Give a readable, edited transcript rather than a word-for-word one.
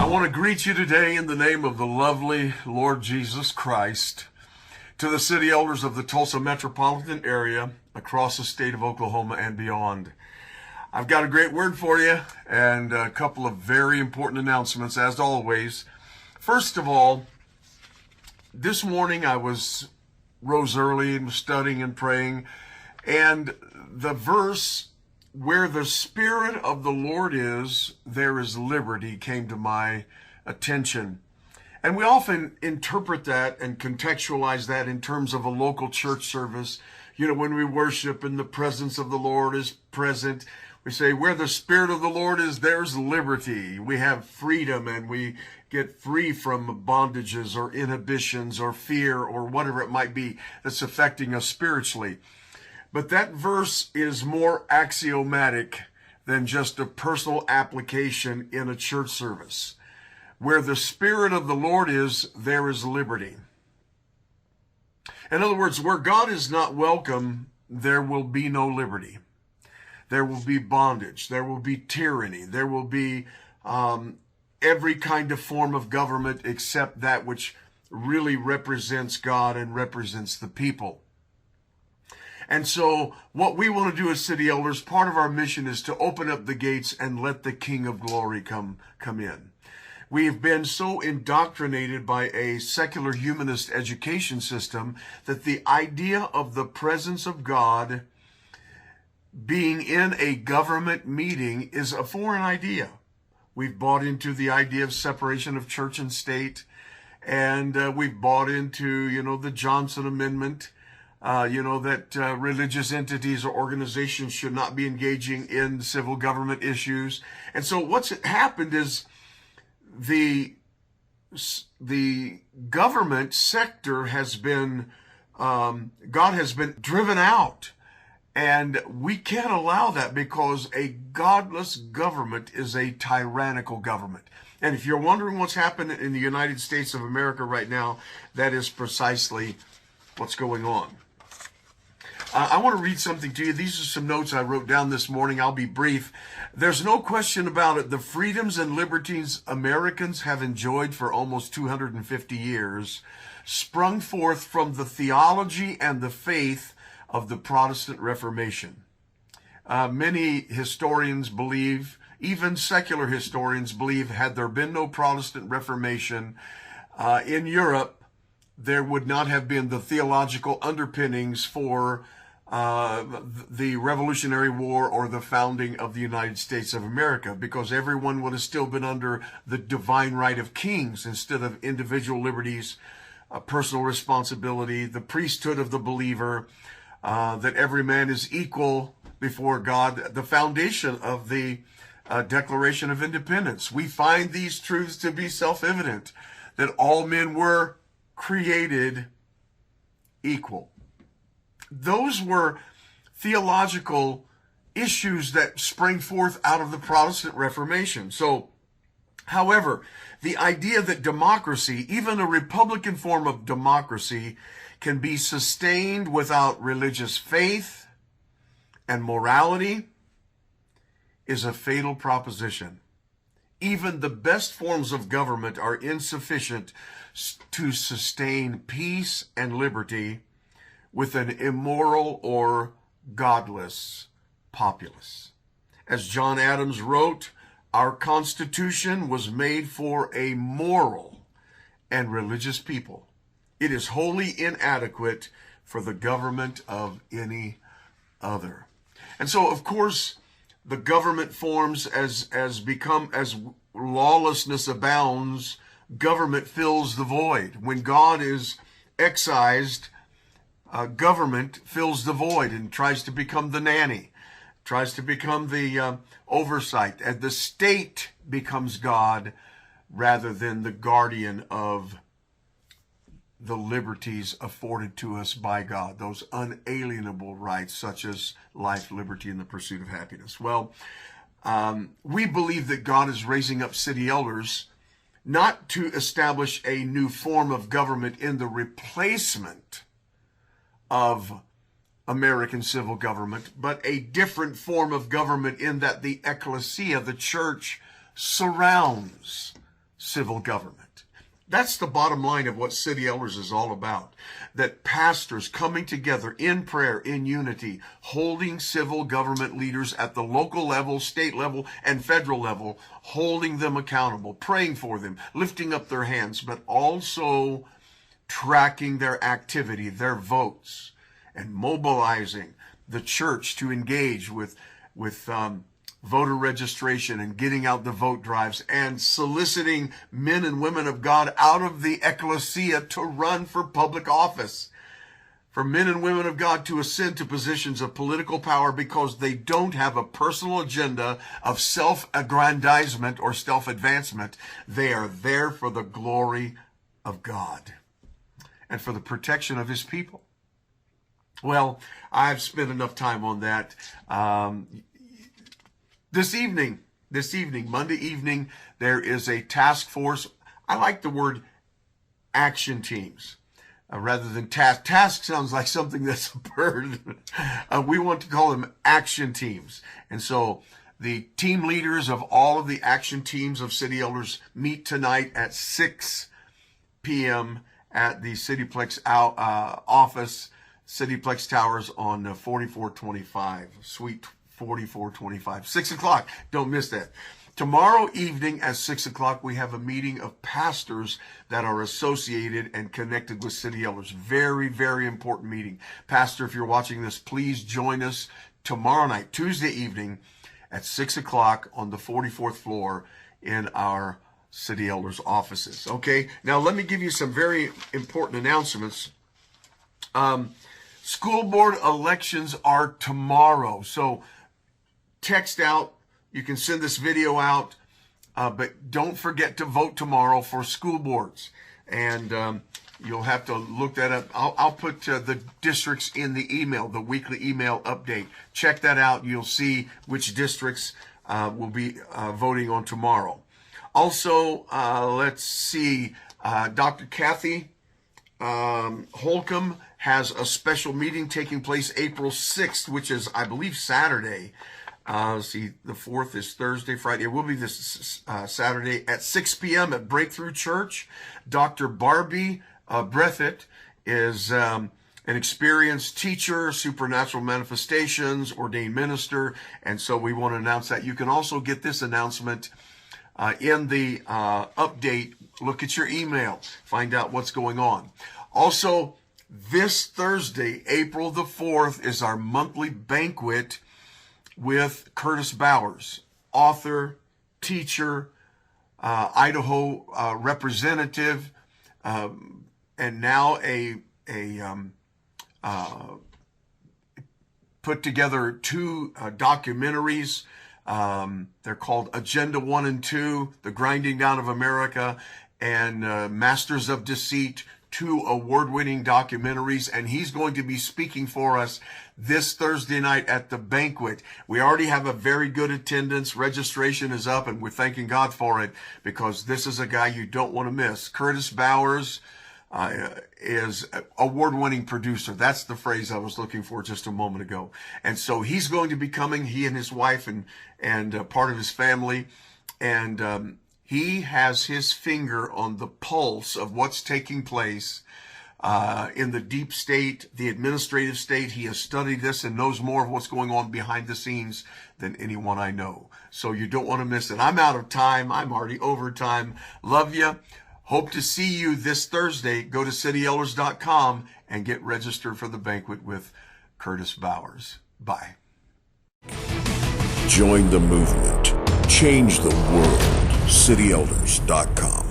want to greet you today in the name of the lovely Lord Jesus Christ to the city elders of the Tulsa metropolitan area, across the state of Oklahoma and beyond. I've got a great word for you and a couple of very important announcements as always. First of all, this morning I rose early and was studying and praying, and the verse, "Where the Spirit of the Lord is, there is liberty," came to my attention. And we often interpret that and contextualize that in terms of a local church service. You know, when we worship and the presence of the Lord is present, we say, where the Spirit of the Lord is, there's liberty. We have freedom and we get free from bondages or inhibitions or fear or whatever it might be that's affecting us spiritually. But that verse is more axiomatic than just a personal application in a church service. Where the Spirit of the Lord is, there is liberty. In other words, where God is not welcome, there will be no liberty. There will be bondage. There will be tyranny. There will be every kind of form of government except that which really represents God and represents the people. And so what we want to do as city elders, part of our mission is to open up the gates and let the King of Glory come in. We have been so indoctrinated by a secular humanist education system that the idea of the presence of God being in a government meeting is a foreign idea. We've bought into the idea of separation of church and state, and we've bought into, the Johnson Amendment, that religious entities or organizations should not be engaging in civil government issues. And so what's happened is the government sector has been, God has been driven out. And we can't allow that because a godless government is a tyrannical government. And if you're wondering what's happening in the United States of America right now, that is precisely what's going on. I want to read something to you. These are some notes I wrote down this morning. I'll be brief. There's no question about it. The freedoms and liberties Americans have enjoyed for almost 250 years sprung forth from the theology and the faith of the Protestant Reformation. Many historians believe, even secular historians believe, had there been no Protestant Reformation in Europe, there would not have been the theological underpinnings for the Revolutionary War or the founding of the United States of America, because everyone would have still been under the divine right of kings instead of individual liberties, personal responsibility, the priesthood of the believer, that every man is equal before God, the foundation of the Declaration of Independence. We find these truths to be self-evident, that all men were created equal. Those were theological issues that sprang forth out of the Protestant Reformation. So, however, the idea that democracy, even a Republican form of democracy, can be sustained without religious faith and morality is a fatal proposition. Even the best forms of government are insufficient to sustain peace and liberty with an immoral or godless populace. As John Adams wrote, our Constitution was made for a moral and religious people. It is wholly inadequate for the government of any other. And so, of course, the government forms as lawlessness abounds, government fills the void. When God is excised, government fills the void and tries to become the nanny, tries to become the oversight, and the state becomes God rather than the guardian of the liberties afforded to us by God, those unalienable rights such as life, liberty, and the pursuit of happiness. Well, we believe that God is raising up city elders not to establish a new form of government in the replacement of American civil government, but a different form of government in that the ecclesia, the church, surrounds civil government. That's the bottom line of what City Elders is all about. That pastors coming together in prayer, in unity, holding civil government leaders at the local level, state level, and federal level, holding them accountable, praying for them, lifting up their hands, but also tracking their activity, their votes, and mobilizing the church to engage with voter registration and getting out the vote drives and soliciting men and women of God out of the ecclesia to run for public office, for men and women of God to ascend to positions of political power because they don't have a personal agenda of self-aggrandizement or self-advancement. They are there for the glory of God and for the protection of his people. Well, I've spent enough time on that. This evening, Monday evening, there is a task force. I like the word action teams rather than task. Task sounds like something that's a bird. We want to call them action teams. And so the team leaders of all of the action teams of City Elders meet tonight at 6 p.m. at the Cityplex office, Cityplex Towers on 4425, Suite 4425, 6 o'clock. Don't miss that. Tomorrow evening at 6 o'clock, we have a meeting of pastors that are associated and connected with City Elders. Very, very important meeting. Pastor, if you're watching this, please join us tomorrow night, Tuesday evening at 6 o'clock on the 44th floor in our City Elders offices. Okay, now let me give you some very important announcements. School board elections are tomorrow, so text out. You can send this video out, but don't forget to vote tomorrow for school boards. And you'll have to look that up. I'll put the districts in the email, the weekly email update. Check that out. You'll see which districts will be voting on tomorrow. Also, let's see, Dr. Kathy Holcomb has a special meeting taking place April 6th, which is, I believe, Saturday. See, the 4th is Thursday, Friday. It will be this Saturday at 6 p.m. at Breakthrough Church. Dr. Barbie Breathitt is an experienced teacher, supernatural manifestations, ordained minister, and so we want to announce that. You can also get this announcement in the update. Look at your email, find out what's going on. Also, this Thursday, April the 4th, is our monthly banquet with Curtis Bowers, author, teacher, Idaho representative, and now put together 2 documentaries. They're called Agenda 1 and 2, The Grinding Down of America, and Masters of Deceit, 2 award-winning documentaries, and he's going to be speaking for us this Thursday night at the banquet. We already have a very good attendance. Registration is up, and we're thanking God for it because this is a guy you don't want to miss. Curtis Bowers is an award-winning producer. That's the phrase I was looking for just a moment ago. And so he's going to be coming, he and his wife and part of his family, and he has his finger on the pulse of what's taking place in the deep state, the administrative state. He has studied this and knows more of what's going on behind the scenes than anyone I know. So you don't want to miss it. I'm out of time. I'm already over time. Love you. Hope to see you this Thursday. Go to cityelders.com and get registered for the banquet with Curtis Bowers. Bye. Join the movement. Change the world. cityelders.com